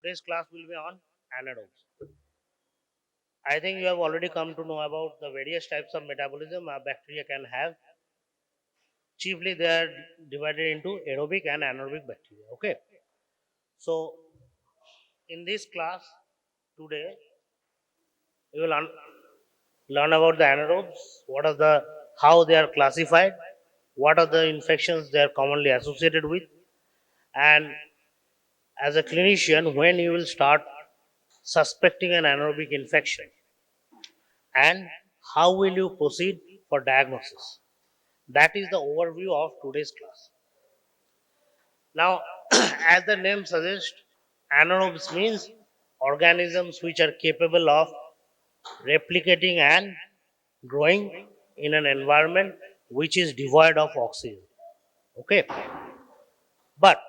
Today's class will be on anaerobes. I think you have already come to know about the various types of metabolism a bacteria can have. Chiefly, they are divided into aerobic and anaerobic bacteria. Okay. So, in this class today, we will learn about the anaerobes. What are the how they are classified? What are the infections they are commonly associated with? And as a clinician, when you will start suspecting an anaerobic infection, and how will you proceed for diagnosis? That is the overview of today's class. Now, as the name suggests, anaerobes means organisms which are capable of replicating and growing in an environment which is devoid of oxygen. Okay, but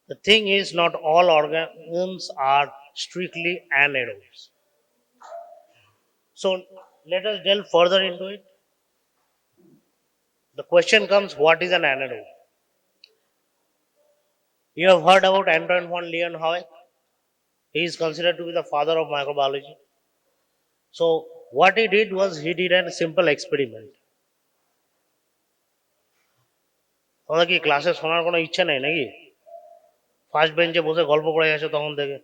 the thing is, not all organisms are strictly anaerobes. So, let us delve further into it. The question comes, what is an anaerobe? You have heard about Anton von Leeuwenhoek. He is considered to be the father of microbiology. So, what he did was he did a simple experiment. তোমাদের কি ক্লাসে শোনার কোনো ইচ্ছা নেই নাকি? First বেঞ্চে বসে গল্প করে গেছো তখন থেকে।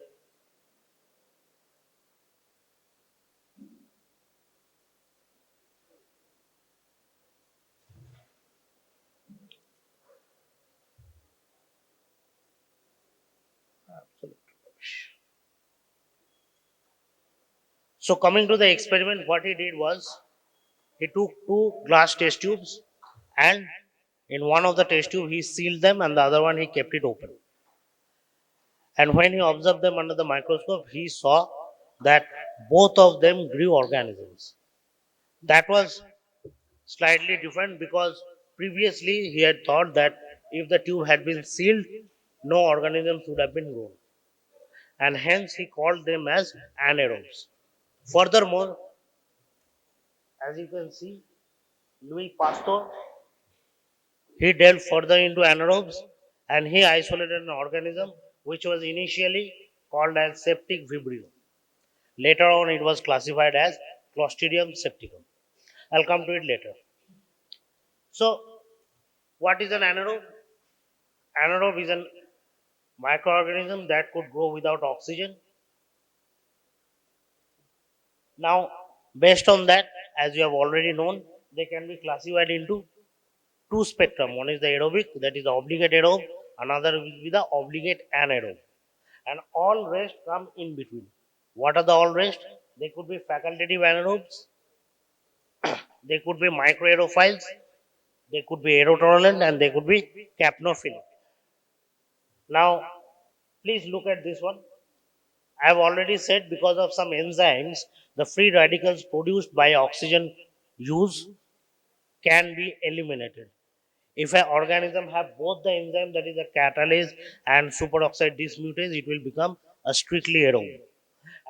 So, coming to the experiment, what he did was he took two glass test tubes, and in one of the test tube he sealed them and the other one he kept it open. And when he observed them under the microscope, he saw that both of them grew organisms. That was slightly different because previously he had thought that if the tube had been sealed, no organisms would have been grown. And hence he called them as anaerobes. Furthermore, as you can see, Louis Pasteur, he delved further into anaerobes and he isolated an organism which was initially called as septic vibrio. Later on, it was classified as Clostridium septicum. I'll come to it later. So, what is an anaerobe? Anaerobe is a microorganism that could grow without oxygen. Now, based on that, as you have already known, they can be classified into two spectrum. One is the aerobic, that is the obligate aerobe. Another will be the obligate anaerobe. And all rest come in between. What are the all rest? They could be facultative anaerobes. They could be microaerophiles. They could be aerotolerant, and they could be capnophilic. Now, please look at this one. I have already said because of some enzymes, the free radicals produced by oxygen use can be eliminated. If an organism have both the enzyme, that is the catalase and superoxide dismutase, it will become a strictly aerobe.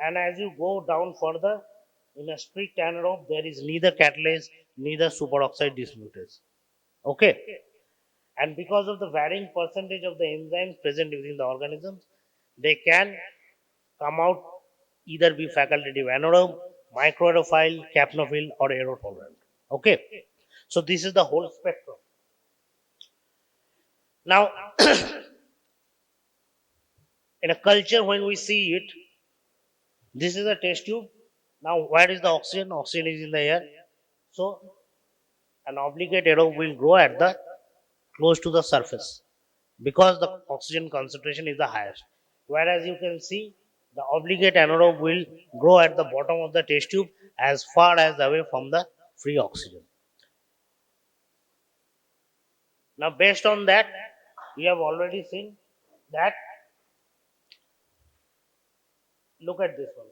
And as you go down further, in a strict anaerobe, there is neither catalase, neither superoxide dismutase. Okay. And because of the varying percentage of the enzymes present within the organisms, they can come out either be facultative anaerobe, microaerophile, capnophile, or aerotolerant. Okay. So this is the whole spectrum. Now, in a culture, when we see it, this is a test tube. Now, where is the oxygen? Oxygen is in the air. So, an obligate aerobe will grow at the close to the surface because the oxygen concentration is the highest. Whereas you can see the obligate anaerobe will grow at the bottom of the test tube as far as away from the free oxygen. Now, based on that, we have already seen that. Look at this one.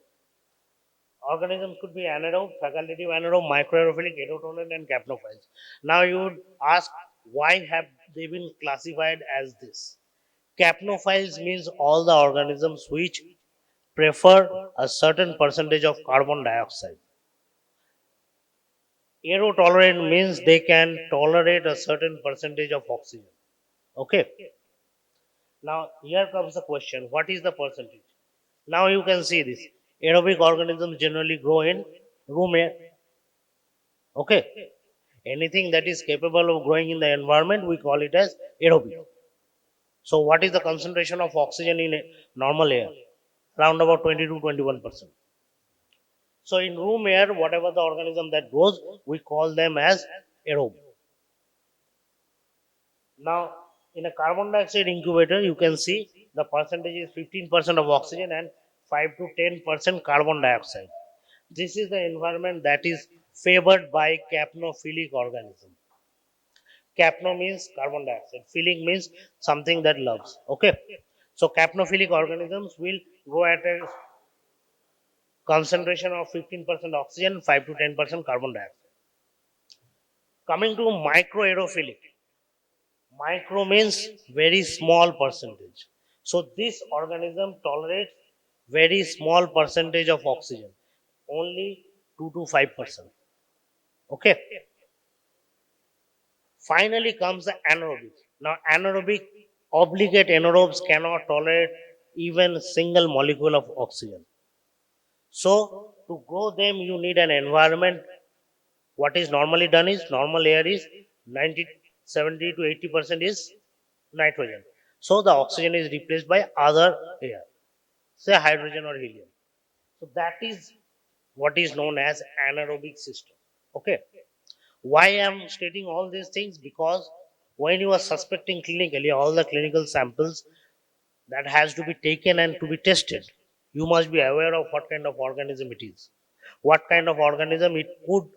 Organisms could be anaerobe, facultative anaerobe, microaerophilic, aerotolerant, and capnophiles. Now, you would ask, why have they been classified as this? Capnophiles means all the organisms which prefer a certain percentage of carbon dioxide. Aerotolerant means they can tolerate a certain percentage of oxygen. Okay. Now, here comes the question, what is the percentage? Now you can see this. Aerobic organisms generally grow in room air. Okay. Anything that is capable of growing in the environment, we call it as aerobic. So what is the concentration of oxygen in normal air? Around about 20 to 21%. So in room air, whatever the organism that grows, we call them as aerobe. Now, in a carbon dioxide incubator, you can see the percentage is 15% of oxygen and 5 to 10% carbon dioxide. This is the environment that is favored by capnophilic organism. Capno means carbon dioxide. Philic means something that loves. Okay. So capnophilic organisms will grow at a concentration of 15% oxygen, 5 to 10% carbon dioxide. Coming to microaerophilic. Micro means very small percentage. So this organism tolerates very small percentage of oxygen, only 2 to 5%. Okay. Finally comes the anaerobic. Now anaerobic obligate anaerobes cannot tolerate even single molecule of oxygen. So to grow them you need an environment. What is normally done is normal air is 90, 70 to 80% is nitrogen. So the oxygen is replaced by other air, say hydrogen or helium. So that is what is known as anaerobic system. Okay. Why I am stating all these things? Because when you are suspecting clinically all the clinical samples that has to be taken and to be tested, you must be aware of what kind of organism it is, what kind of organism it could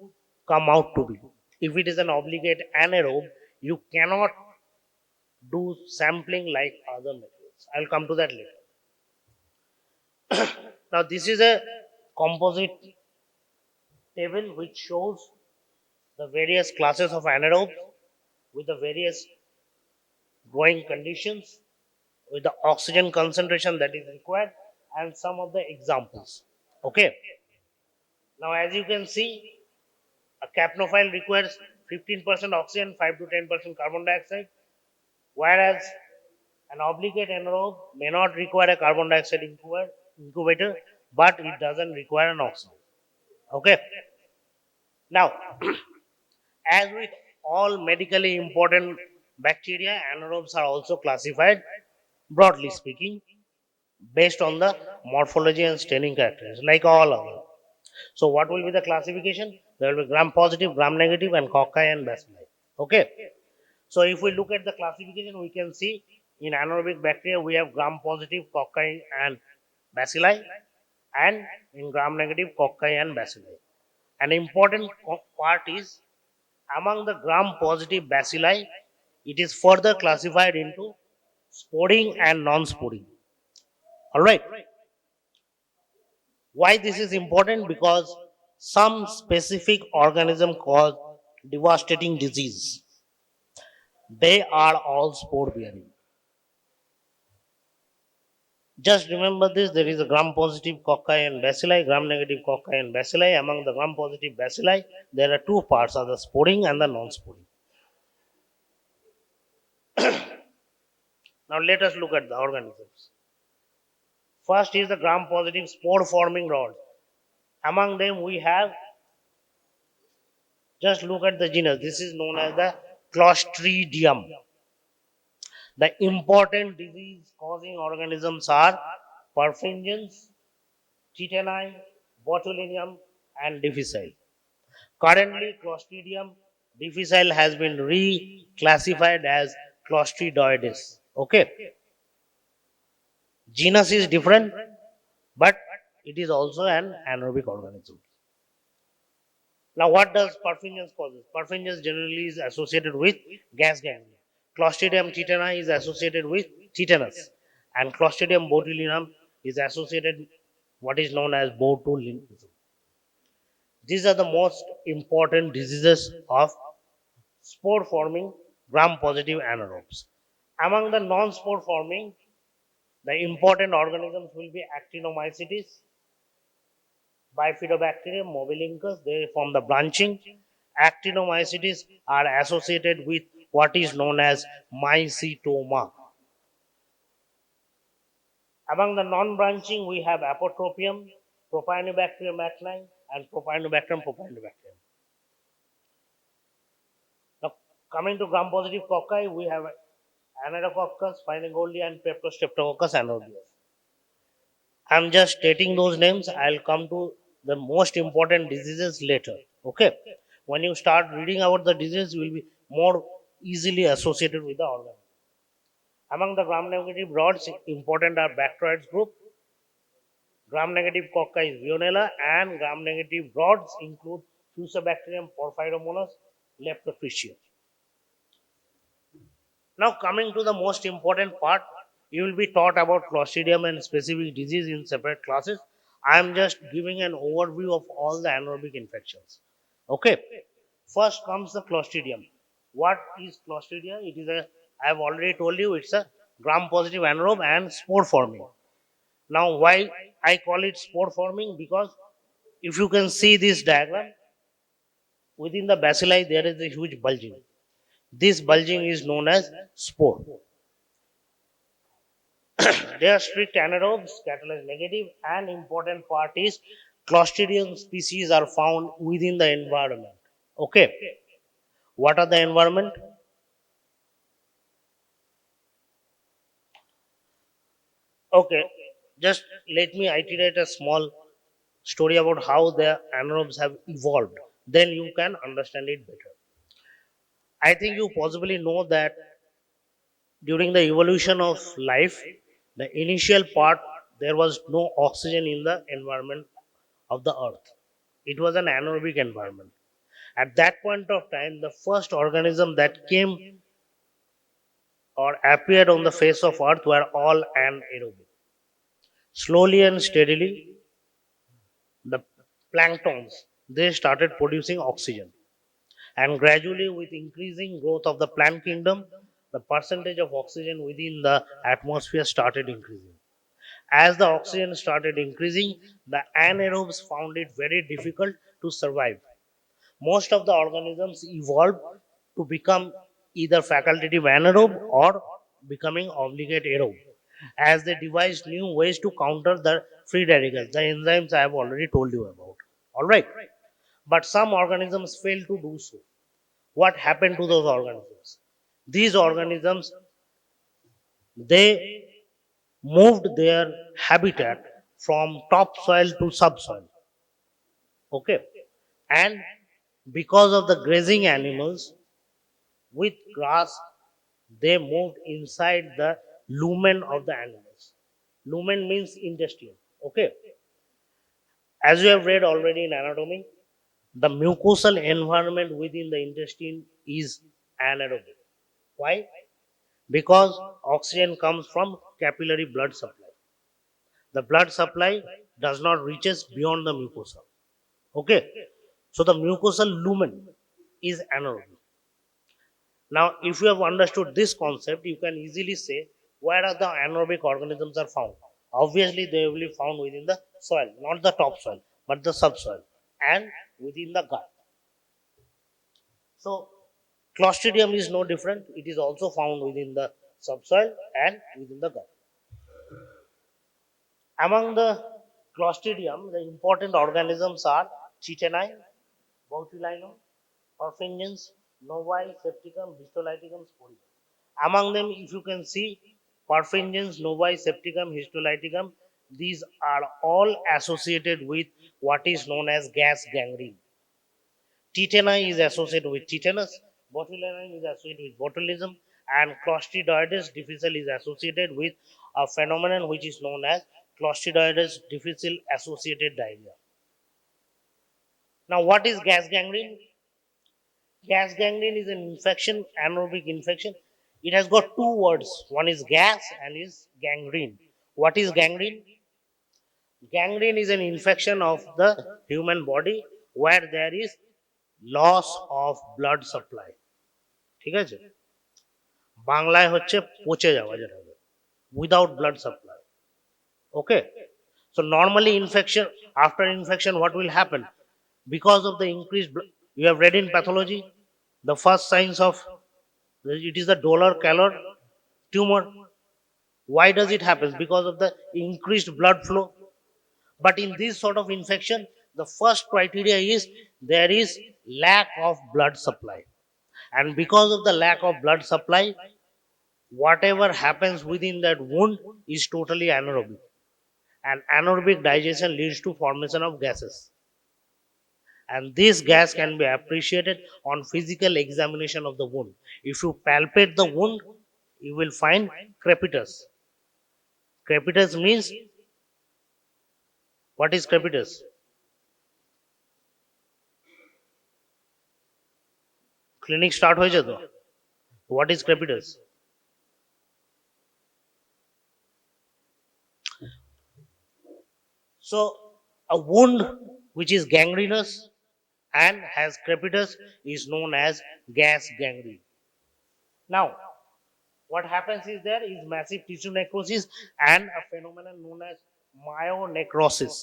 come out to be. If it is an obligate anaerobe, you cannot do sampling like other methods. I'll come to that later. Now, this is a composite table which shows the various classes of anaerobes with the various growing conditions, with the oxygen concentration that is required, and some of the examples. Okay. Now, as you can see, a capnophile requires 15% oxygen, 5 to 10% carbon dioxide, whereas an obligate anaerobe may not require a carbon dioxide incubator, but it doesn't require an oxygen. Okay. Now, as with all medically important bacteria, anaerobes are also classified, broadly speaking, based on the morphology and staining characteristics, like all other. So, what will be the classification? There will be gram positive, gram negative, and cocci and bacilli. Okay. So, if we look at the classification, we can see in anaerobic bacteria we have gram positive, cocci, and bacilli, and in gram negative, cocci and bacilli. An important part is among the gram positive bacilli, it is further classified into sporing and non-sporing. All right. Why this is important? Because some specific organism cause devastating disease. They are all spore bearing. Just remember this, there is a gram positive cocci and bacilli, gram negative cocci and bacilli. Among the gram positive bacilli, there are two parts, are the sporing and the non-sporing. Now let us look at the organisms. First is the gram positive spore forming rods. Among them we have, just look at the genus. This is known as the Clostridium. The important disease causing organisms are perfringens, tetani, botulinum, and difficile. Currently, Clostridium difficile has been reclassified as Clostridioides. Okay, genus is different, but it is also an anaerobic organism. Now, what does perfringens causes? Perfringens generally is associated with gas gangrene. Clostridium tetani is associated with tetanus, and Clostridium botulinum is associated what is known as botulinism. These are the most important diseases of spore forming gram positive anaerobes. Among the non spore forming, the important organisms will be actinomycetes, Bifidobacterium, mobilincus, they form the branching. Actinomycetes are associated with what is known as mycetoma. Among the non-branching, we have apotropium, propionibacterium acne, and propionibacterium. Now, coming to gram-positive cocci, we have anaerococcus, phainogoldia, and peptostreptococcus anaerobius. I'm just stating those names. I'll come to the most important diseases later. Okay. When you start reading about the disease, you will be more easily associated with the organ. Among the gram-negative rods, important are Bacteroides group. Gram-negative cocci is Vionella, and gram-negative rods include Fusobacterium, Porphyromonas, Leptotrichia. Now, coming to the most important part, you will be taught about Clostridium and specific disease in separate classes. I am just giving an overview of all the anaerobic infections. Okay. First comes the Clostridium. What is Clostridia? It is a, I have already told you, it's a gram-positive anaerobe and spore forming. Now, why I call it spore forming? Because if you can see this diagram, within the bacilli there is a huge bulging. This bulging is known as spore. They are strict anaerobes, catalyze negative, and important part is Clostridium species are found within the environment. Okay, what are the environment? Okay, just let me iterate a small story about how the anaerobes have evolved. Then you can understand it better. I think you possibly know that during the evolution of life, the initial part there was no oxygen in the environment of the earth. It was an anaerobic environment. At that point of time, the first organism that came or appeared on the face of earth were all anaerobic. Slowly and steadily, the planktons they started producing oxygen, and gradually, with increasing growth of the plant kingdom, the percentage of oxygen within the atmosphere started increasing. As the oxygen started increasing, the anaerobes found it very difficult to survive. Most of the organisms evolved to become either facultative anaerobe or becoming obligate aerobe, as they devised new ways to counter the free radicals, the enzymes I have already told you about. All right, but some organisms failed to do so. What happened to those organisms? These organisms they moved their habitat from topsoil to subsoil. Okay, and because of the grazing animals with grass, they moved inside the lumen of the animals. Lumen means intestine. Okay, as you have read already in anatomy, the mucosal environment within the intestine is anaerobic. Why? Because oxygen comes from capillary blood supply. The blood supply does not reaches beyond the mucosa. Okay, so the mucosal lumen is anaerobic. Now, if you have understood this concept, you can easily say where are the anaerobic organisms are found. Obviously, they will be found within the soil, not the topsoil, but the subsoil, and within the gut. So, Clostridium is no different. It is also found within the subsoil and within the gut. Among the Clostridium, the important organisms are Chitinine, Botulinum, Orphingins, Novae, Septicum, Histolyticum, Sporicum. Among them, if you can see, Porphyrins, Novae, Septicum, Histolyticum, these are all associated with what is known as gas gangrene. Tetani is associated with tetanus, botulinum is associated with botulism, and Clostridioides difficile is associated with a phenomenon which is known as Clostridioides difficile associated diarrhea. Now, what is gas gangrene? Gas gangrene is an infection, anaerobic infection. It has got two words. One is gas and is gangrene. What is gangrene? Gangrene is an infection of the human body where there is loss of blood supply. ঠিক আছে বাংলায় হচ্ছে পচে যাওয়া যেটা without blood supply. Okay, so normally infection, after infection what will happen? Because of the increased blood, you have read in pathology the first signs of it is the dolor calor tumor. Why does it happen? Because of the increased blood flow. But in this sort of infection, the first criteria is there is lack of blood supply. And because of the lack of blood supply, whatever happens within that wound is totally anaerobic. And anaerobic digestion leads to formation of gases. And this gas can be appreciated on physical examination of the wound. If you palpate the wound, you will find crepitus. Crepitus means, what is crepitus? Clinic start হয়েছে তো. What is crepitus? So a wound which is gangrenous and has crepitus is known as gas gangrene. Now, what happens is there is massive tissue necrosis and a phenomenon known as myonecrosis.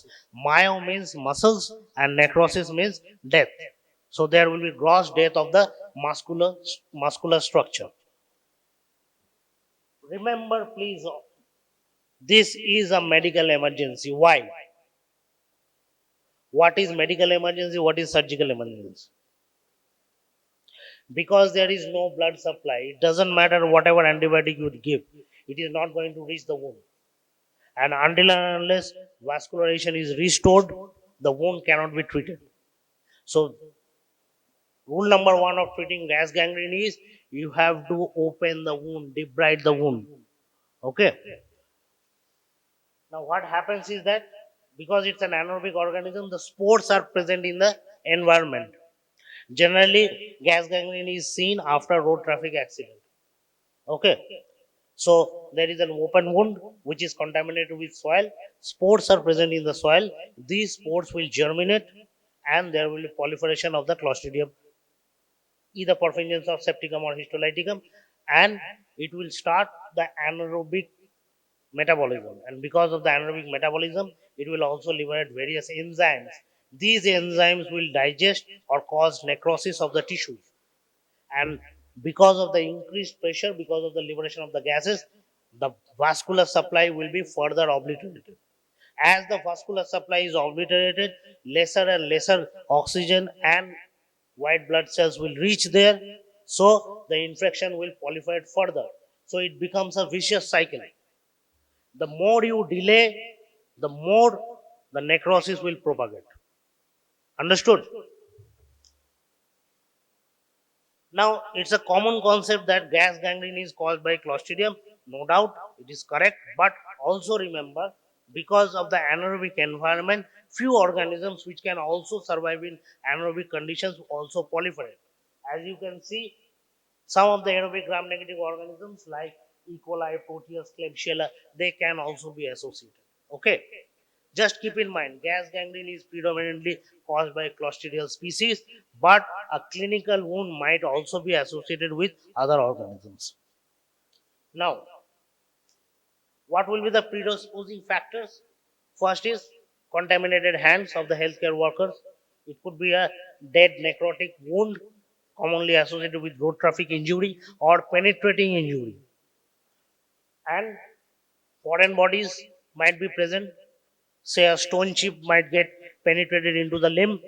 Myo means muscles and necrosis means death. So there will be gross death of the muscular structure. Remember, please, this is a medical emergency. Why? What is medical emergency? What is surgical emergency? Because there is no blood supply. It doesn't matter whatever antibiotic you give, it is not going to reach the wound. And until and unless vascularization is restored, the wound cannot be treated. So, rule number one of treating gas gangrene is you have to open the wound, debride the wound. Okay. Now, what happens is that because it's an anaerobic organism, the spores are present in the environment. Generally, gas gangrene is seen after road traffic accident. Okay. So there is an open wound which is contaminated with soil. Spores are present in the soil. These spores will germinate and there will be proliferation of the Clostridium, either perfringens or septicum or histolyticum, and it will start the anaerobic metabolism. And because of the anaerobic metabolism, it will also liberate various enzymes. These enzymes will digest or cause necrosis of the tissues. And because of the increased pressure, because of the liberation of the gases, the vascular supply will be further obliterated. As the vascular supply is obliterated, lesser and lesser oxygen and white blood cells will reach there, so the infection will proliferate further. So it becomes a vicious cycle. The more you delay, the more the necrosis will propagate. Understood? Now, it's a common concept that gas gangrene is caused by Clostridium. No doubt, it is correct. But also remember, because of the anaerobic environment, few organisms which can also survive in anaerobic conditions also proliferate. As you can see, some of the aerobic gram-negative organisms like E. coli, Proteus, Klebsiella, they can also be associated. Okay. Just keep in mind, gas gangrene is predominantly caused by Clostridial species, but a clinical wound might also be associated with other organisms. Now, what will be the predisposing factors? First is contaminated hands of the healthcare workers. It could be a dead necrotic wound, commonly associated with road traffic injury or penetrating injury. And foreign bodies might be present. Say a stone chip might get penetrated into the limb.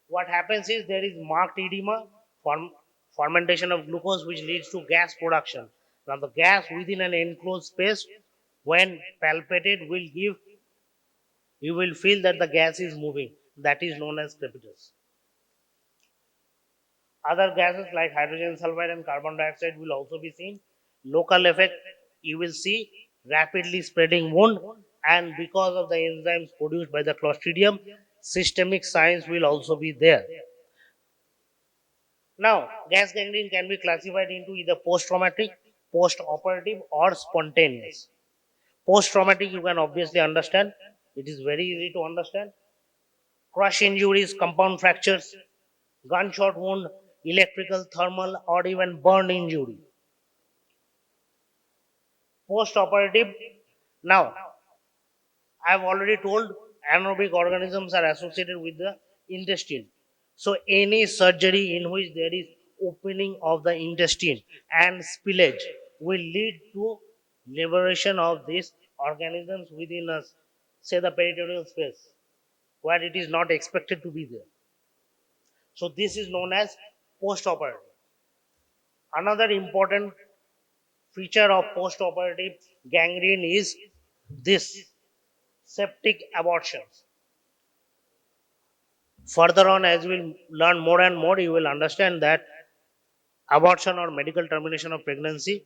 What happens is there is marked edema, fermentation of glucose, which leads to gas production. Now, the gas within an enclosed space, when palpated, will give you will feel that the gas is moving. That is known as crepitus. Other gases like hydrogen sulfide and carbon dioxide will also be seen. Local effect, you will see rapidly spreading wound, and because of the enzymes produced by the Clostridium, systemic signs will also be there. Now, gas gangrene can be classified into either post-traumatic, post-operative, or spontaneous. Post-traumatic, you can obviously understand. It is very easy to understand. Crush injuries, compound fractures, gunshot wound, electrical, thermal, or even burn injury. Post-operative. Now, I have already told anaerobic organisms are associated with the intestine. So, any surgery in which there is opening of the intestine and spillage will lead to liberation of these organisms within us, say the peritoneal space, where it is not expected to be there. So this is known as post-operative. Another important feature of post-operative gangrene is this septic abortions. Further on, as we'll learn more and more, you will understand that abortion or medical termination of pregnancy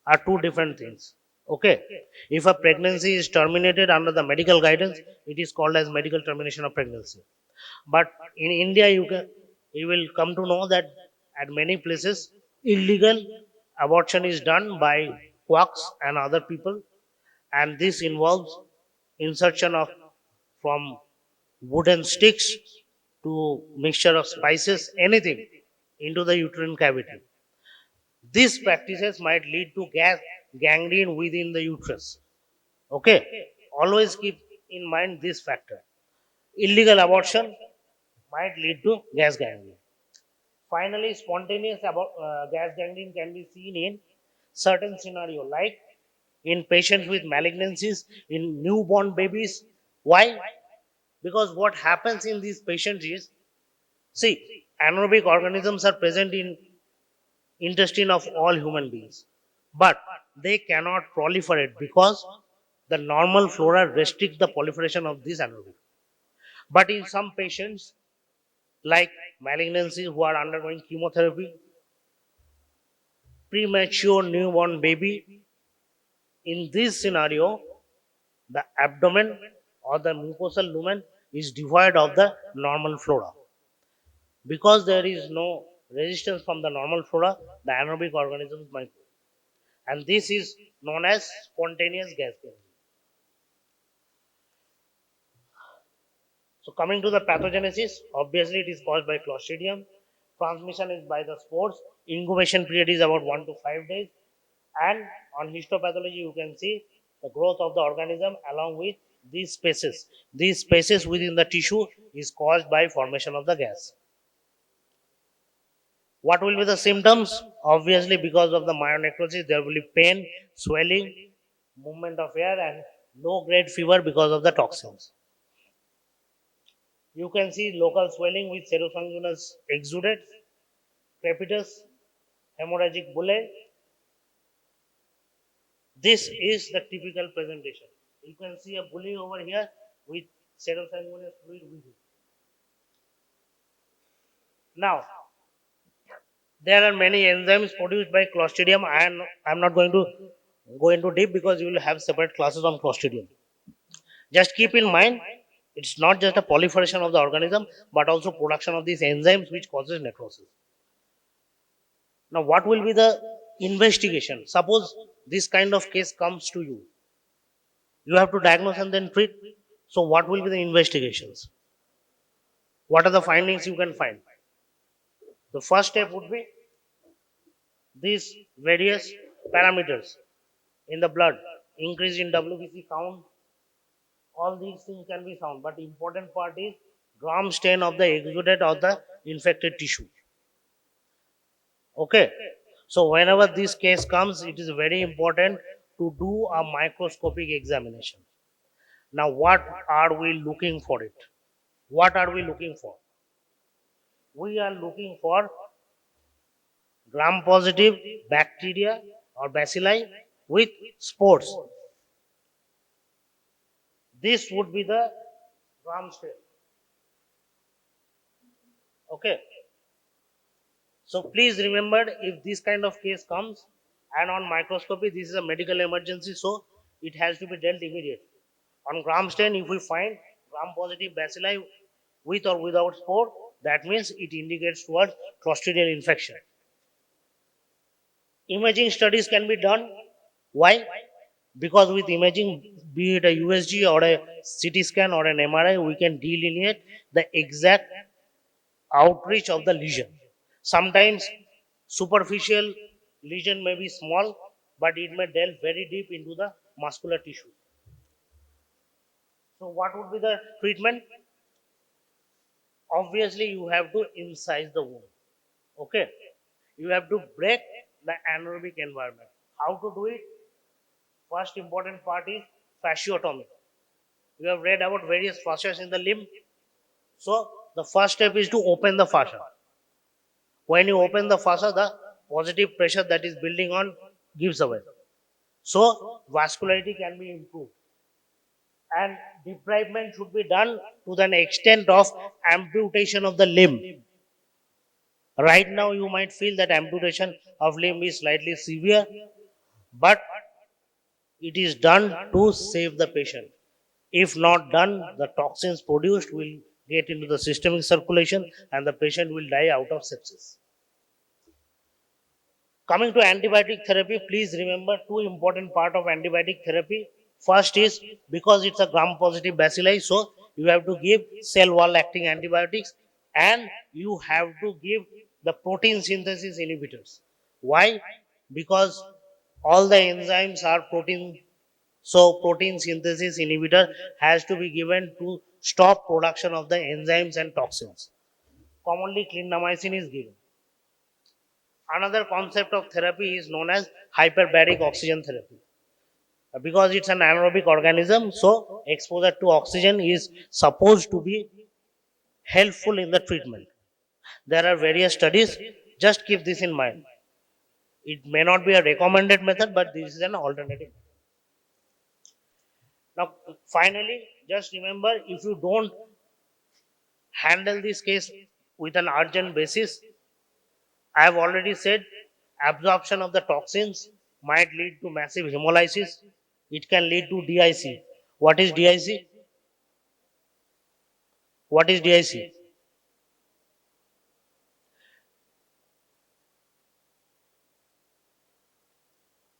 are two different things. Okay. If a pregnancy is terminated under the medical guidance, it is called as medical termination of pregnancy. But in India, you will come to know that at many places illegal abortion is done by quacks and other people, and this involves insertion of from wooden sticks to mixture of spices, anything into the uterine cavity. These practices might lead to gangrene within the uterus. Okay, always keep in mind this factor. Illegal abortion might lead to gas gangrene. Finally, spontaneous gas gangrene can be seen in certain scenario, like in patients with malignancies, in newborn babies. Why? Because what happens in these patients is, see, anaerobic organisms are present in intestine of all human beings, but they cannot proliferate because the normal flora restricts the proliferation of this anaerobic. But in some patients, like malignancies who are undergoing chemotherapy, premature newborn baby, in this scenario, the abdomen or the mucosal lumen is devoid of the normal flora. Because there is no resistance from the normal flora, the anaerobic organisms might grow. And this is known as spontaneous gas gangrene. So coming to the pathogenesis, obviously it is caused by Clostridium. Transmission is by the spores. Incubation period is about 1 to 5 days. And on histopathology, you can see the growth of the organism along with these spaces. These spaces within the tissue is caused by formation of the gas. What will be the symptoms? Obviously, because of the myonecrosis, there will be pain, swelling, movement of air, and low grade fever because of the toxins. You can see local swelling with serosanguinous exudates, crepitus, hemorrhagic bullae. This is the typical presentation. You can see a bullae over here with serosanguinous fluid with it. Now, there are many enzymes produced by Clostridium, and I'm not going to go into deep because you will have separate classes on Clostridium. Just keep in mind, it's not just a proliferation of the organism, but also production of these enzymes which causes necrosis. Now, what will be the investigation? Suppose this kind of case comes to you. You have to diagnose and then treat. So, what will be the investigations? What are the findings you can find? The first step would be these various parameters in the blood, increase in WBC count, all these things can be found. But important part is gram stain of the exudate or the infected tissue. Okay. So whenever this case comes, it is very important to do a microscopic examination. Now, what are we looking for it? What are we looking for? We are looking for gram positive bacteria or bacilli with spores. This would be the gram stain. Okay. So please remember, if this kind of case comes and on microscopy, this is a medical emergency, so it has to be dealt immediately. On gram stain, if we find gram positive bacilli with or without spore, that means it indicates towards clostridial infection. Imaging studies can be done. Why? Because with imaging, be it a USG or a CT scan or an MRI, we can delineate the exact outreach of the lesion. Sometimes superficial lesion may be small, but it may delve very deep into the muscular tissue. So, what would be the treatment? Obviously, you have to incise the wound. Okay. You have to break the anaerobic environment. How to do it? First important part is fasciotomy. You have read about various fascias in the limb. So the first step is to open the fascia. When you open the fascia, the positive pressure that is building on gives away. So vascularity can be improved. And debridement should be done to the extent of amputation of the limb. Right now, you might feel that amputation of limb is slightly severe, but it is done to save the patient. If not done, the toxins produced will get into the systemic circulation and the patient will die out of sepsis. Coming to antibiotic therapy, please remember two important part of antibiotic therapy. First is because it's a gram-positive bacilli, so you have to give cell wall acting antibiotics and you have to give the protein synthesis inhibitors. Why? Because all the enzymes are protein, so protein synthesis inhibitor has to be given to stop production of the enzymes and toxins. Commonly, clindamycin is given. Another concept of therapy is known as hyperbaric oxygen therapy. Because it's an anaerobic organism, so exposure to oxygen is supposed to be helpful in the treatment. There are various studies, just keep this in mind. It may not be a recommended method, but this is an alternative. Now, finally, just remember if you don't handle this case with an urgent basis, I have already said absorption of the toxins might lead to massive hemolysis. It can lead to DIC. What is DIC? What is DIC?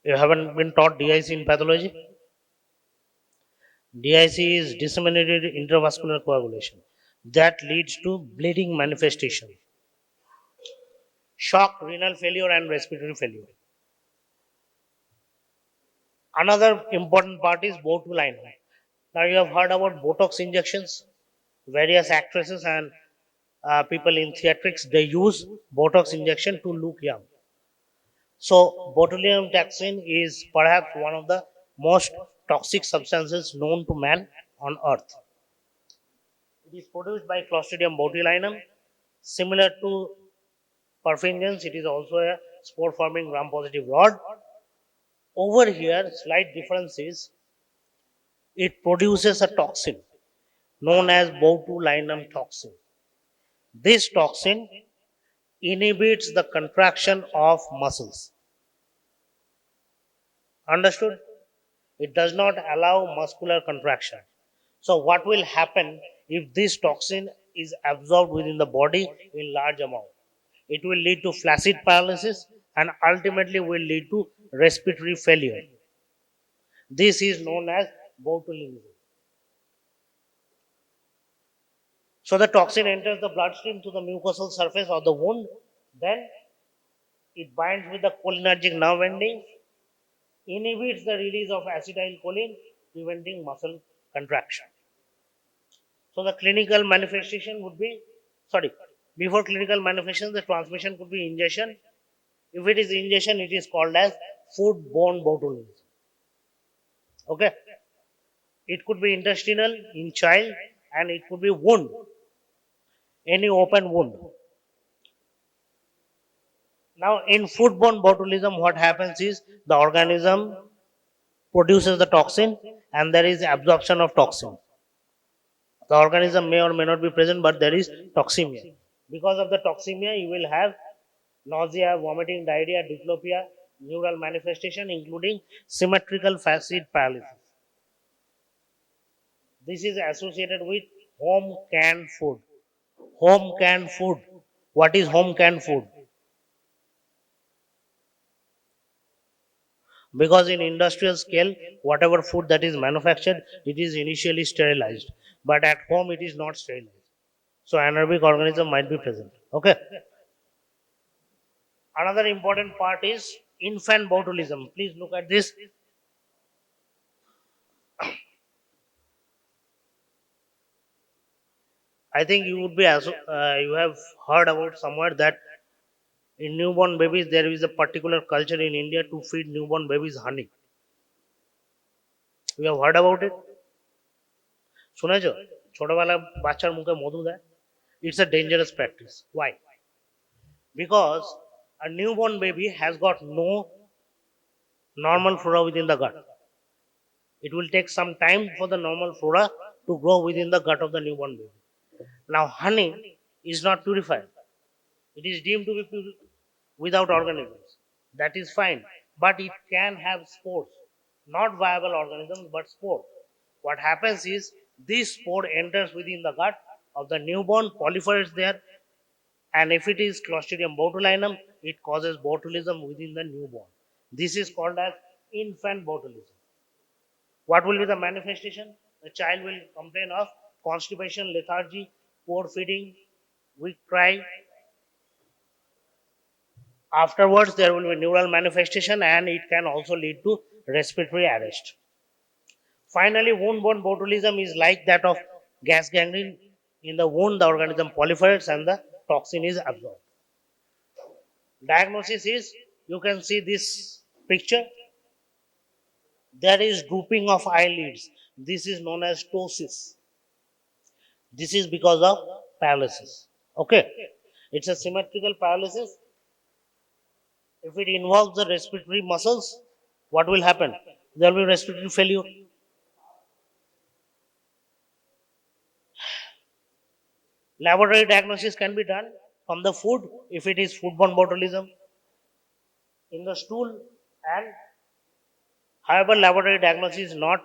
You haven't been taught DIC in pathology? DIC is disseminated intravascular coagulation that leads to bleeding manifestation, shock, renal failure, and respiratory failure. Another important part is botulinum. Now you have heard about Botox injections. Various actresses and people in theatrics they use Botox injection to look young. So botulinum toxin is perhaps one of the most toxic substances known to man on earth. It is produced by Clostridium botulinum. Similar to perfringens, it is also a spore forming gram positive rod. Over here, slight difference is it produces a toxin known as botulinum toxin. This toxin inhibits the contraction of muscles. Understood? It does not allow muscular contraction. So, what will happen if this toxin is absorbed within the body in large amount? It will lead to flaccid paralysis and ultimately will lead to respiratory failure. This is known as botulinism. So, the toxin enters the bloodstream to the mucosal surface of the wound, then it binds with the cholinergic nerve endings, inhibits the release of acetylcholine, preventing muscle contraction. So the clinical manifestation would be, sorry, before clinical manifestation, the transmission could be ingestion. If it is ingestion, it is called as food-borne botulism. Okay, it could be intestinal in child, and it could be wound, any open wound. Now, in food-borne botulism, what happens is the organism produces the toxin, and there is absorption of toxin. The organism may or may not be present, but there is toxemia. Because of the toxemia, you will have nausea, vomiting, diarrhea, diplopia, neural manifestation, including symmetrical facet paralysis. This is associated with home canned food. Home canned food. What is home canned food? Because in industrial scale, whatever food that is manufactured, it is initially sterilized. But at home, it is not sterilized. So anaerobic organism might be present. Okay. Another important part is infant botulism. Please look at this. I think you would be you have heard about somewhere that In newborn babies, there is a particular culture in India to feed newborn babies honey. You have heard about it? শুনেছ ছোটবেলা বাচ্চার মুখে মধু দেয়? It's a dangerous practice. Why? Because a newborn baby has got no normal flora within the gut. It will take some time for the normal flora to grow within the gut of the newborn baby. Now, honey is not purified. It is deemed to be without organisms. That is fine. But it can have spores. Not viable organisms, but spores. What happens is this spore enters within the gut of the newborn, proliferates there, and if it is Clostridium botulinum, it causes botulism within the newborn. This is called as infant botulism. What will be the manifestation? The child will complain of constipation, lethargy, poor feeding, weak cry. Afterwards, there will be neural manifestation and it can also lead to respiratory arrest. Finally, wound-borne botulism is like that of gas gangrene. In the wound, the organism proliferates and the toxin is absorbed. Diagnosis is, you can see this picture. There is drooping of eyelids. This is known as ptosis. This is because of paralysis. Okay. It's a symmetrical paralysis. If it involves the respiratory muscles, what will happen? There will be respiratory failure. Laboratory diagnosis can be done from the food if it is foodborne botulism, in the stool, and however, laboratory diagnosis is not,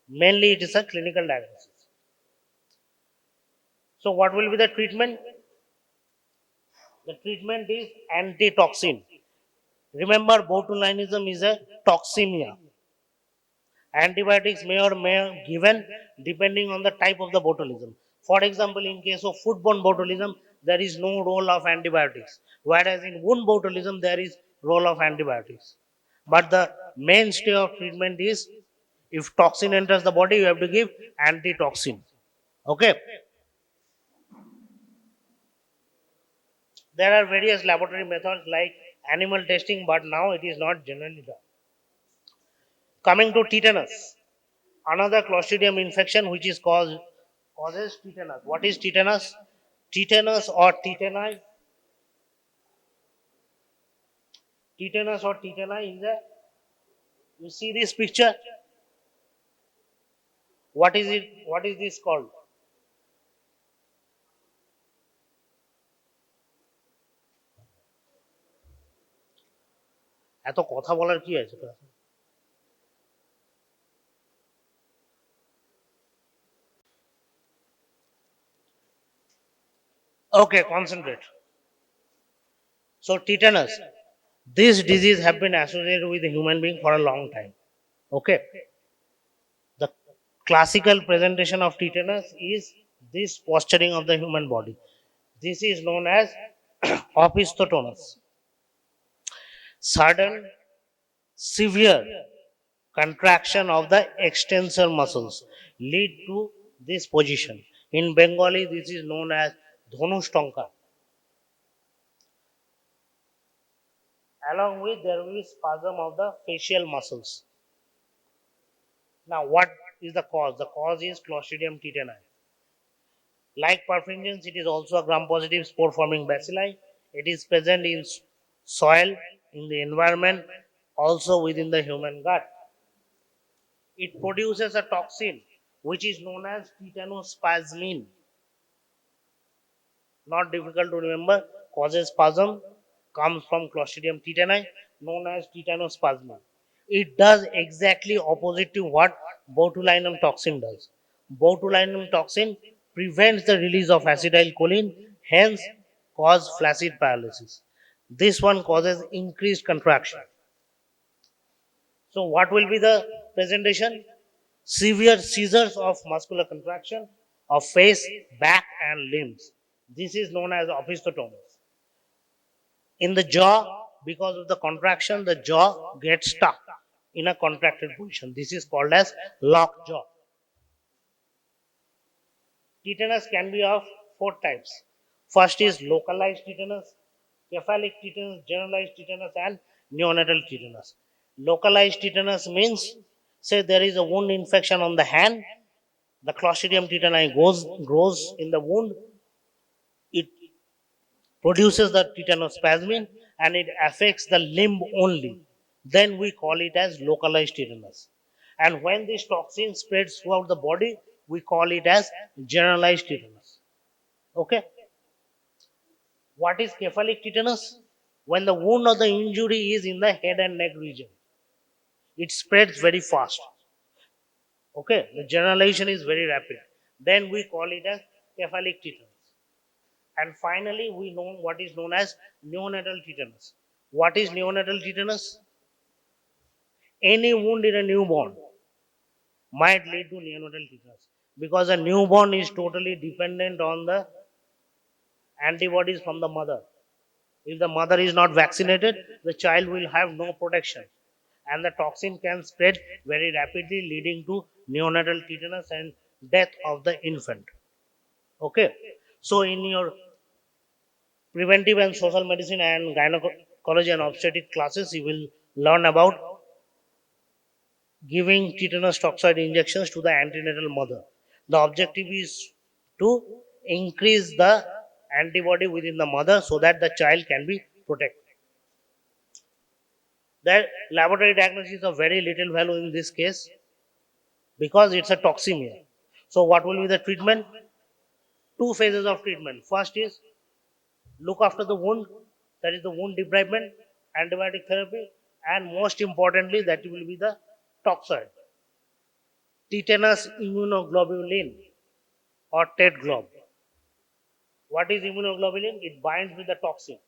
mainly it is a clinical diagnosis. So, what will be the treatment? The treatment is antitoxin. Remember, botulinism is a toxemia. Antibiotics may or may be given depending on the type of the botulism. For example, in case of foodborne botulism, there is no role of antibiotics, whereas in wound botulism, there is role of antibiotics. But the mainstay of treatment is, if toxin enters the body, you have to give antitoxin. Okay. There are various laboratory methods like animal testing, but now it is not generally done. Coming to tetanus, another Clostridium infection which is causes tetanus. What is tetanus? Tetanus or tetani. Tetanus or tetani is a, you see this picture. What is it? What is this called? এত কথা বলার কি আছে? Okay, concentrate. So tetanus. This disease have been associated with the human being for a long time. Okay. The classical presentation of tetanus is this posturing of the human body. This is known as opisthotonus. Sudden, severe contraction of the extensor muscles lead to this position. In Bengali, this is known as Dhanushtanka. Along with there will be spasm of the facial muscles. Now, what is the cause? The cause is Clostridium tetani. Like perfringens, it is also a gram-positive spore-forming bacilli. It is present in soil, in the environment, also within the human gut. It produces a toxin which is known as tetanospasmin. Not difficult to remember, causes spasm, comes from Clostridium tetani, known as tetanospasmin. It does exactly opposite to what botulinum toxin does. Botulinum toxin prevents the release of acetylcholine, hence cause flaccid paralysis. This one causes increased contraction. So what will be the presentation? Severe seizures of muscular contraction of face, back and limbs. This is known as opisthotonus. In the jaw, because of the contraction, the jaw gets stuck in a contracted position. This is called as locked jaw. Tetanus can be of four types. First is localized tetanus. cephalic tetanus, generalized tetanus, and neonatal tetanus. Localized tetanus means, say there is a wound infection on the hand, the Clostridium tetani grows in the wound, it produces the tetanospasmin and it affects the limb only. Then we call it as localized tetanus. And when this toxin spreads throughout the body, we call it as generalized tetanus. Okay? What is cephalic tetanus? When the wound or the injury is in the head and neck region, it spreads very fast. Okay? The generalization is very rapid. Then we call it as cephalic tetanus. And finally, we know what is known as neonatal tetanus. What is neonatal tetanus? Any wound in a newborn might lead to neonatal tetanus because a newborn is totally dependent on the antibodies from the mother. If the mother is not vaccinated, the child will have no protection and the toxin can spread very rapidly, leading to neonatal tetanus and death of the infant. Okay, so in your preventive and social medicine and gynecology and obstetric classes, you will learn about giving tetanus toxoid injections to the antenatal mother. The objective is to increase the antibody within the mother so that the child can be protected. The laboratory diagnosis is of very little value in this case because it's a toxemia. So, what will be the treatment? Two phases of treatment. First is look after the wound, that is the wound debridement, antibiotic therapy, and most importantly, that will be the toxoid, tetanus immunoglobulin or TET-glob. What is immunoglobulin? It binds with the toxin.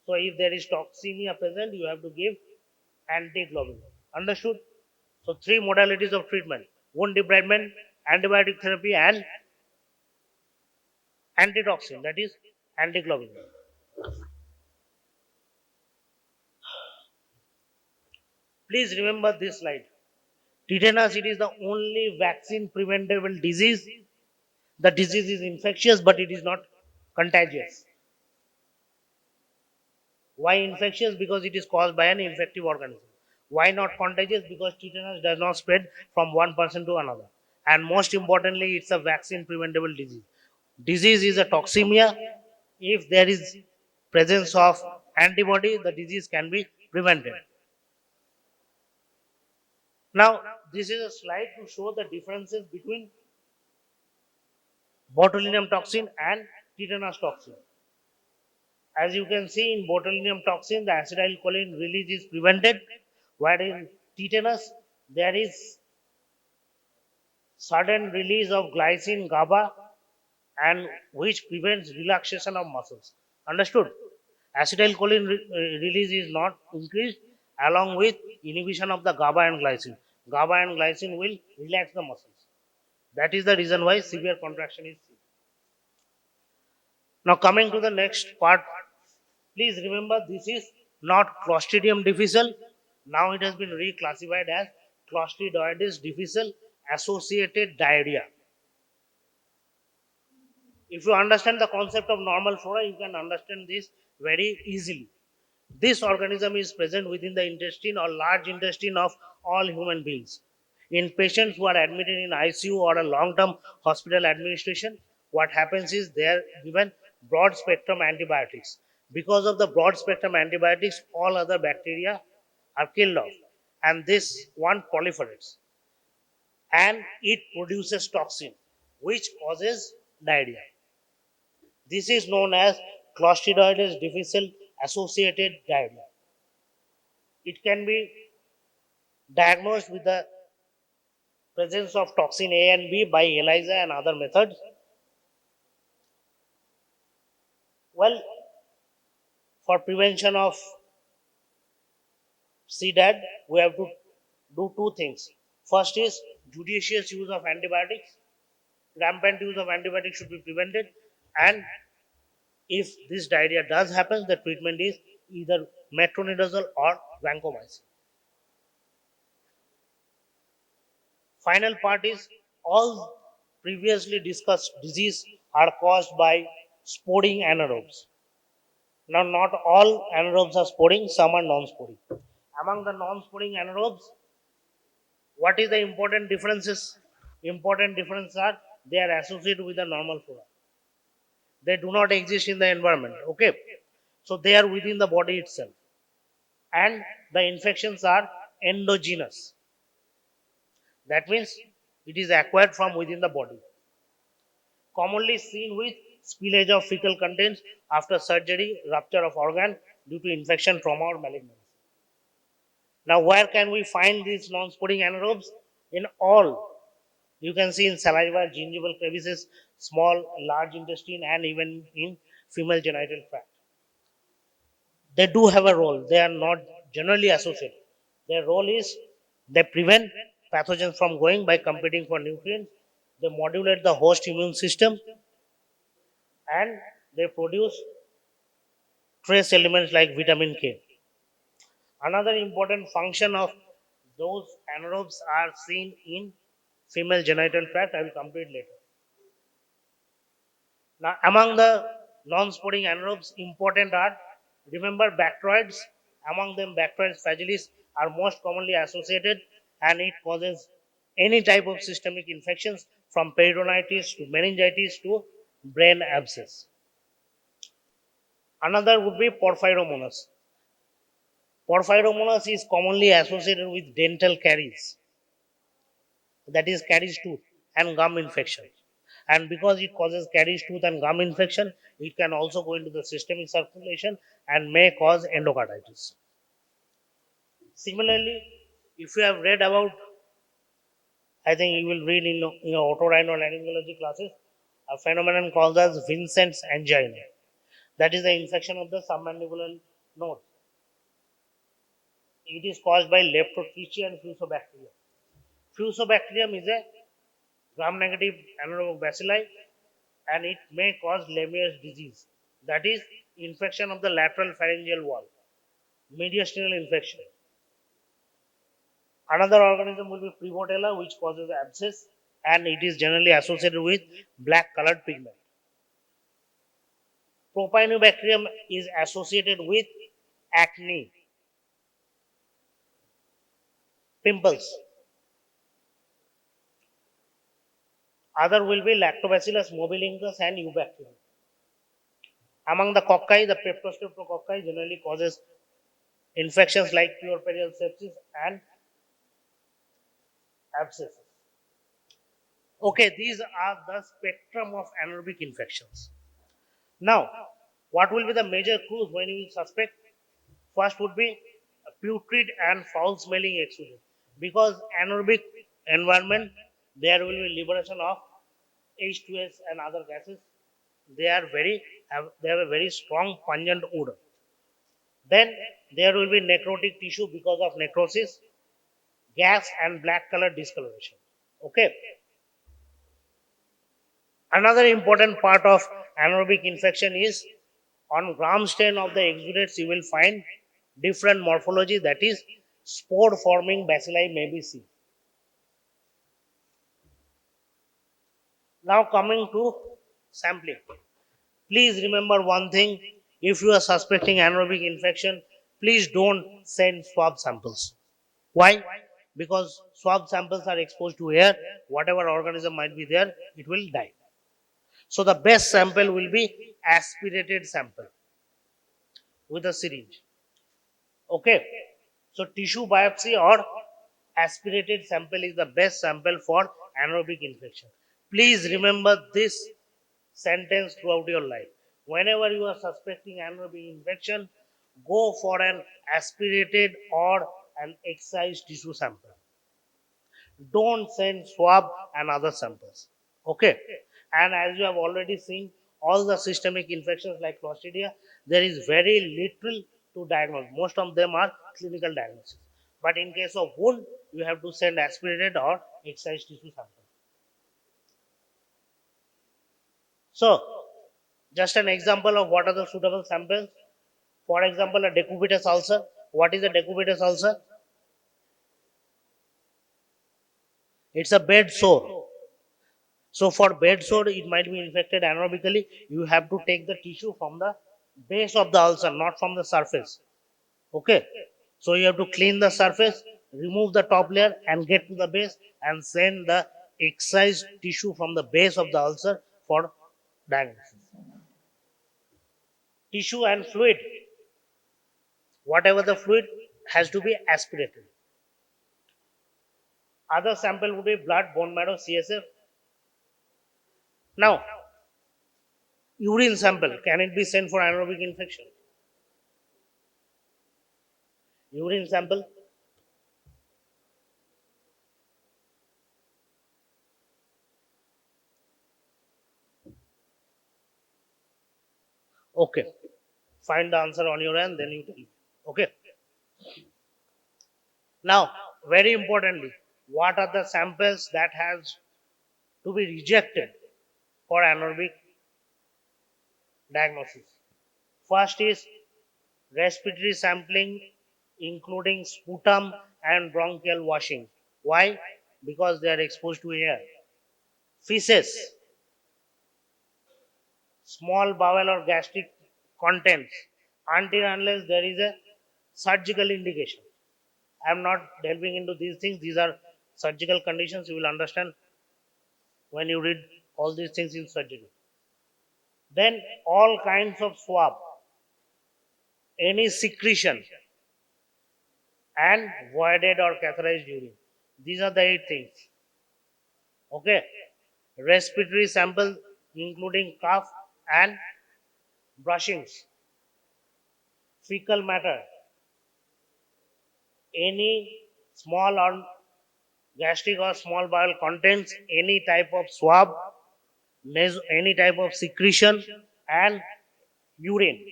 So if there is toxemia present, you have to give antiglobulin. Understood? So three modalities of treatment: wound debridement, antibiotic therapy, and antitoxin, that is antiglobulin. Please remember this slide. Tetanus, it is the only vaccine preventable disease. The disease is infectious, but it is not contagious. Why infectious? Because it is caused by an infective organism. Why not contagious? Because tetanus does not spread from one person to another. And most importantly, it's a vaccine preventable disease. Disease is a toxemia. If there is presence of antibody, the disease can be prevented. Now, this is a slide to show the differences between botulinum toxin and tetanus toxin. As you can see, in botulinum toxin, the acetylcholine release is prevented, while in tetanus, there is sudden release of glycine GABA and which prevents relaxation of muscles. Understood? Acetylcholine release is not increased along with inhibition of the GABA and glycine. GABA and glycine will relax the muscles. That is the reason why severe contraction is seen. Now coming to the next part, please remember this is not Clostridium difficile. Now it has been reclassified as Clostridioides difficile associated diarrhea. If you understand the concept of normal flora, you can understand this very easily. This organism is present within the intestine or large intestine of all human beings. In patients who are admitted in ICU or a long-term hospital administration, what happens is they are given broad spectrum antibiotics. Because of the broad spectrum antibiotics, all other bacteria are killed off, and this one proliferates, and it produces toxin, which causes diarrhea. This is known as Clostridioides difficile associated diarrhea. It can be diagnosed with the presence of toxin A and B by ELISA and other methods. Well, for prevention of CDAD, we have to do two things. First is judicious use of antibiotics. Rampant use of antibiotics should be prevented. And if this diarrhea does happen, the treatment is either metronidazole or vancomycin. Final part is all previously discussed disease are caused by sporing anaerobes. Now, not all anaerobes are sporing, some are non-sporing. Among the non-sporing anaerobes, what is the important differences? Important differences are they are associated with the normal flora. They do not exist in the environment. Okay, so they are within the body itself, and the infections are endogenous. That means it is acquired from within the body. Commonly seen with spillage of fecal contents after surgery, rupture of organ due to infection, trauma, or malignancy. Now, where can we find these non-sporing anaerobes? In all. You can see in saliva, gingival crevices, small, large intestine, and even in female genital tract. They do have a role. They are not generally associated. Their role is they prevent pathogens from going by competing for nutrients. They modulate the host immune system and they produce trace elements like vitamin K. Another important function of those anaerobes are seen in female genital tract. I will come to it later. Now, among the non-sporing anaerobes, important are remember bacteroids. Among them, Bacteroides fragilis are most commonly associated, and it causes any type of systemic infections from peritonitis to meningitis to brain abscess. Another would be Porphyromonas. Porphyromonas is commonly associated with dental caries, that is caries tooth and gum infection. And because it causes caries tooth and gum infection, it can also go into the systemic circulation and may cause endocarditis. Similarly, if you have read about, I think you will read in your otorhinolaryngology classes, a phenomenon called as Vincent's angina. That is the infection of the submandibular node. It is caused by Leptotrichia and Fusobacterium. Fusobacterium is a gram-negative anaerobic bacilli and it may cause Lemierre's disease. That is infection of the lateral pharyngeal wall, mediastinal infection. Another organism will be Prevotella, which causes abscess, and it is generally associated with black colored pigment. Propionibacterium is associated with acne, pimples. Other will be Lactobacillus mobilincus and Eubacterium. Among the cocci, the Peptostreptococci generally causes infections like puerperial sepsis and abscesses. Okay, these are the spectrum of anaerobic infections. Now, what will be the major clues when you suspect? First would be a putrid and foul smelling exudate. Because anaerobic environment, there will be liberation of H2S and other gases. They have a very strong pungent odor. Then there will be necrotic tissue because of necrosis, gas and black color discoloration. Okay. Another important part of anaerobic infection is on gram stain of the exudates you will find different morphology, that is spore forming bacilli may be seen. Now coming to sampling. Please remember one thing, if you are suspecting anaerobic infection, please don't send swab samples. Why? Because swab samples are exposed to air, whatever organism might be there, it will die. So the best sample will be aspirated sample with a syringe. Okay. So tissue biopsy or aspirated sample is the best sample for anaerobic infection. Please remember this sentence throughout your life. Whenever you are suspecting anaerobic infection, go for an aspirated or an excised tissue sample. Don't send swab and other samples. Okay. And as you have already seen, all the systemic infections like Clostridia, there is very little to diagnose. Most of them are clinical diagnosis. But in case of wound, you have to send aspirated or excised tissue sample. So, just an example of what are the suitable samples. For example, a decubitus ulcer. What is a decubitus ulcer? It's a bed sore. So for bed sore, it might be infected anaerobically. You have to take the tissue from the base of the ulcer, not from the surface. Okay. So you have to clean the surface, remove the top layer, and get to the base and send the excised tissue from the base of the ulcer for diagnosis. Tissue and fluid, whatever the fluid, has to be aspirated. Other sample would be blood, bone marrow, CSF. Now, urine sample, can it be sent for anaerobic infection? Urine sample, okay. Find the answer on your end, then you tell me. Okay. Now, very importantly, what are the samples that has to be rejected for anaerobic diagnosis? First is respiratory sampling, including sputum and bronchial washing. Why? Because they are exposed to air. Feces, small bowel or gastric contents, until unless there is a surgical indication. I am not delving into these things. These are surgical conditions. You will understand when you read all these things in surgery. Then all kinds of swab, any secretion, and voided or catheterized urine. These are the 8 things. Okay. Respiratory sample, including cough and brushings, fecal matter, any small or gastric or small bowel contents, any type of swab, any type of secretion, and urine.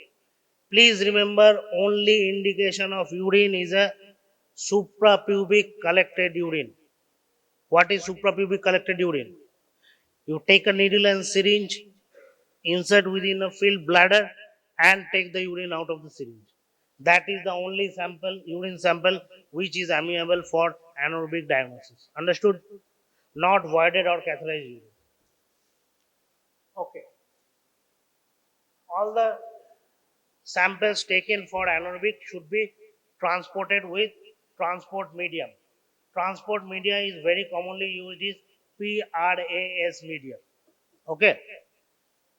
Please remember, only indication of urine is a suprapubic collected urine. What is suprapubic collected urine? You take a needle and syringe, insert within a filled bladder, and take the urine out of the syringe. That is the only sample, urine sample, which is amenable for anaerobic diagnosis. Understood? Not voided or catheterized urine. Okay. All the samples taken for anaerobic should be transported with transport medium. Transport media is very commonly used is PRAS medium. Okay.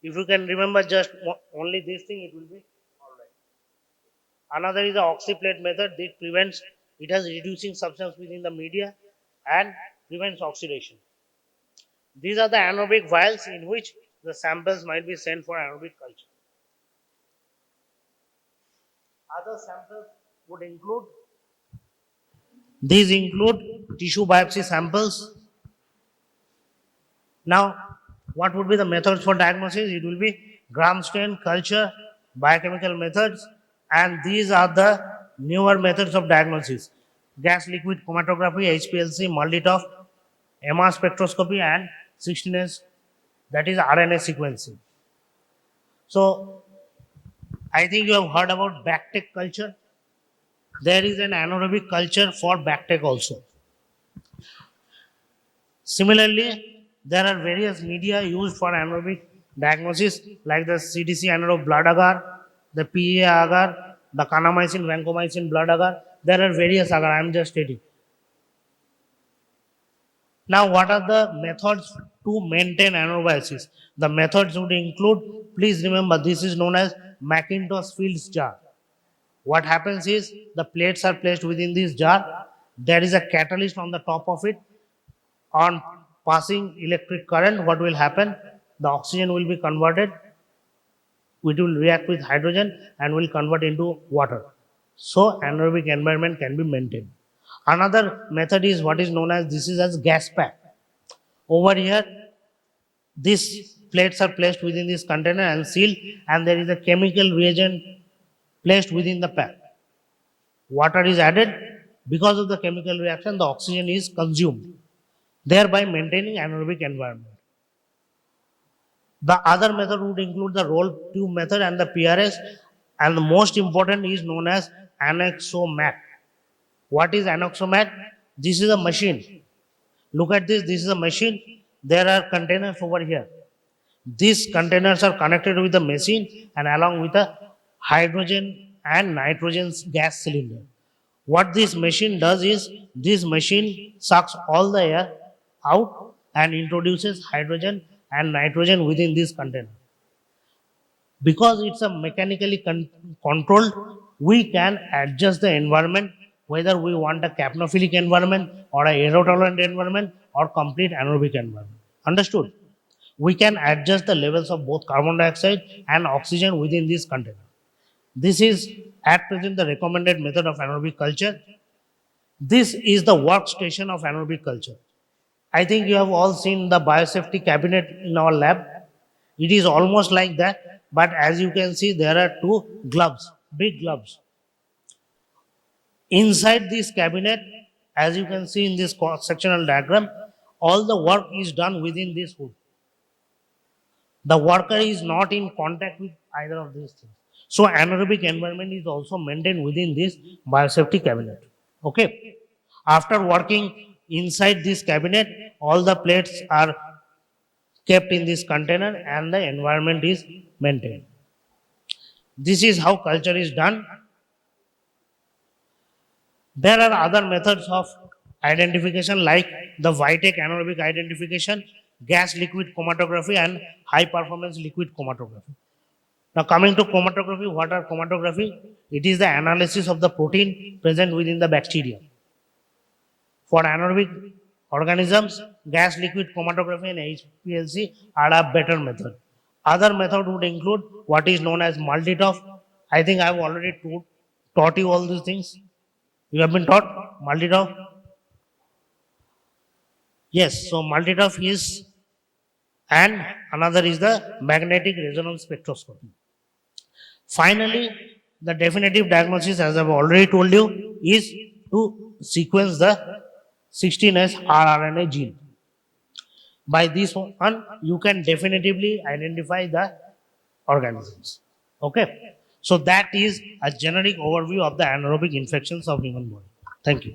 If you can remember just only this thing, it will be all right. Another is the oxyplate method. It prevents, it has reducing substance within the media and prevents oxidation. These are the anaerobic vials in which the samples might be sent for anaerobic culture. Other samples would include, these include tissue biopsy samples. Now, what would be the methods for diagnosis? It will be gram stain, culture, biochemical methods, and these are the newer methods of diagnosis: gas liquid chromatography, HPLC, Multitop, MR spectroscopy, and 16S, that is RNA sequencing. So, I think you have heard about bactec culture. There is an anaerobic culture for bactec also. Similarly, there are various media used for anaerobic diagnosis like the CDC anaerobe blood agar, the PA agar, the kanamycin, vancomycin blood agar. There are various agar, I am just stating. Now, what are the methods to maintain anaerobiosis? The methods would include, please remember, this is known as Macintosh Fields jar. What happens is the plates are placed within this jar. There is a catalyst on the top of it. On passing electric current, what will happen? The oxygen will be converted, it will react with hydrogen and will convert into water. So anaerobic environment can be maintained. Another method is what is known as, this is as gas pack. Over here, these plates are placed within this container and sealed, and there is a chemical reagent placed within the pack. Water is added. Because of the chemical reaction, the oxygen is consumed, thereby maintaining anaerobic environment. The other method would include the roll tube method and the PRS, and the most important is known as anaxomat. What is anaxomat? This is a machine. Look at this. This is a machine. There are containers over here. These containers are connected with the machine and along with a hydrogen and nitrogen gas cylinder. What this machine does is this machine sucks all the air out and introduces hydrogen and nitrogen within this container. Because it's a mechanically controlled, we can adjust the environment whether we want a capnophilic environment or a aerotolerant environment or complete anaerobic environment. Understood? We can adjust the levels of both carbon dioxide and oxygen within this container. This is at present the recommended method of anaerobic culture. This is the workstation of anaerobic culture. I think you have all seen the biosafety cabinet in our lab. It is almost like that, but as you can see, there are two gloves, big gloves. Inside this cabinet, as you can see in this sectional diagram, all the work is done within this hood. The worker is not in contact with either of these things. So anaerobic environment is also maintained within this biosafety cabinet. Okay. After working inside this cabinet, all the plates are kept in this container and the environment is maintained. This is how culture is done. There are other methods of identification like the Vitek anaerobic identification, gas liquid chromatography, and high performance liquid chromatography. Now, coming to chromatography, what are chromatography? It is the analysis of the protein present within the bacteria. For anaerobic organisms, gas liquid chromatography and HPLC are a better method. Other method would include what is known as multitop. I think I have already taught you all these things. You have been taught multitop? Yes, so multitop is, and another is the magnetic resonance spectroscopy. Finally, the definitive diagnosis, as I've already told you, is to sequence the 16S rRNA gene. By this one, you can definitively identify the organisms. Okay, so that is a generic overview of the anaerobic infections of human body. Thank you.